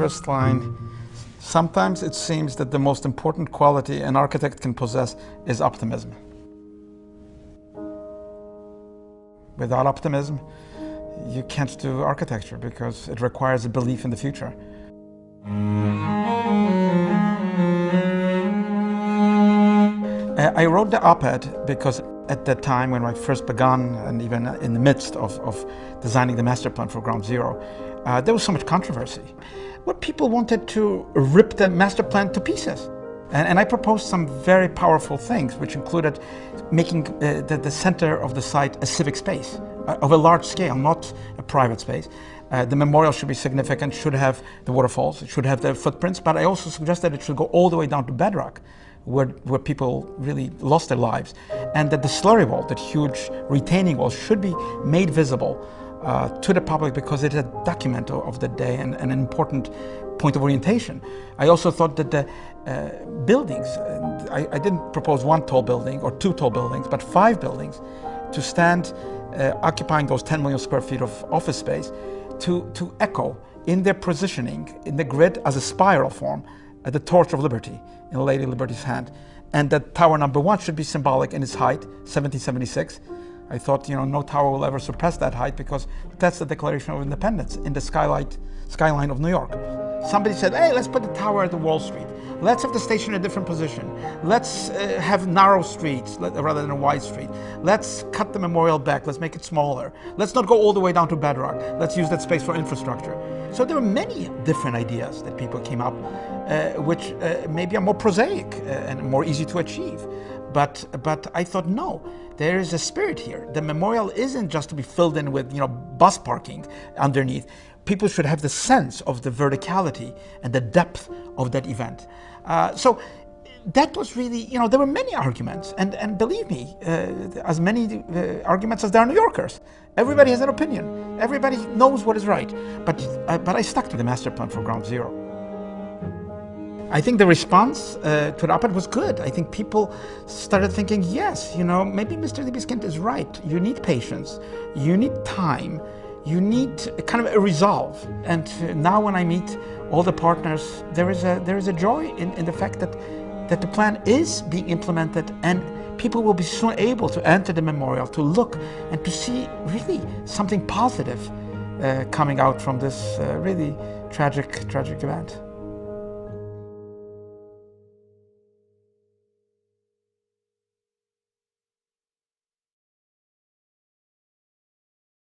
first line, sometimes it seems that the most important quality an architect can possess is optimism. Without optimism, you can't do architecture because it requires a belief in the future. I wrote the op-ed because at that time when I first began, and even in the midst of designing the master plan for Ground Zero, there was so much controversy. What people wanted to rip the master plan to pieces. And I proposed some very powerful things, which included making the center of the site a civic space of a large scale, not a private space. The memorial should be significant, should have the waterfalls, it should have the footprints, but I also suggested it should go all the way down to bedrock, where people really lost their lives, and that the slurry wall, that huge retaining wall, should be made visible to the public because it is a document of the day and an important point of orientation. I also thought that the buildings, I didn't propose one tall building or two tall buildings, but 5 buildings to stand occupying those 10 million square feet of office space to echo in their positioning in the grid as a spiral form the torch of liberty in Lady Liberty's hand. And that tower number 1 should be symbolic in its height, 1776. I thought, no tower will ever surpass that height because that's the Declaration of Independence in the skyline of New York. Somebody said, hey, let's put the tower at the Wall Street. Let's have the station in a different position. Let's have narrow streets rather than a wide street. Let's cut the memorial back. Let's make it smaller. Let's not go all the way down to bedrock. Let's use that space for infrastructure. So there were many different ideas that people came up, which maybe are more prosaic and more easy to achieve. But I thought, no, there is a spirit here. The memorial isn't just to be filled in with bus parking underneath. People should have the sense of the verticality and the depth of that event. So that was really, there were many arguments, and believe me, as many arguments as there are New Yorkers. Everybody has an opinion. Everybody knows what is right. But I stuck to the master plan for Ground Zero. I think the response to the op-ed was good. I think people started thinking, yes, maybe Mr. Libeskind is right. You need patience. You need time. You need kind of a resolve. And now when I meet all the partners, there is a joy in the fact that the plan is being implemented, and people will be soon able to enter the memorial, to look and to see really something positive coming out from this really tragic event.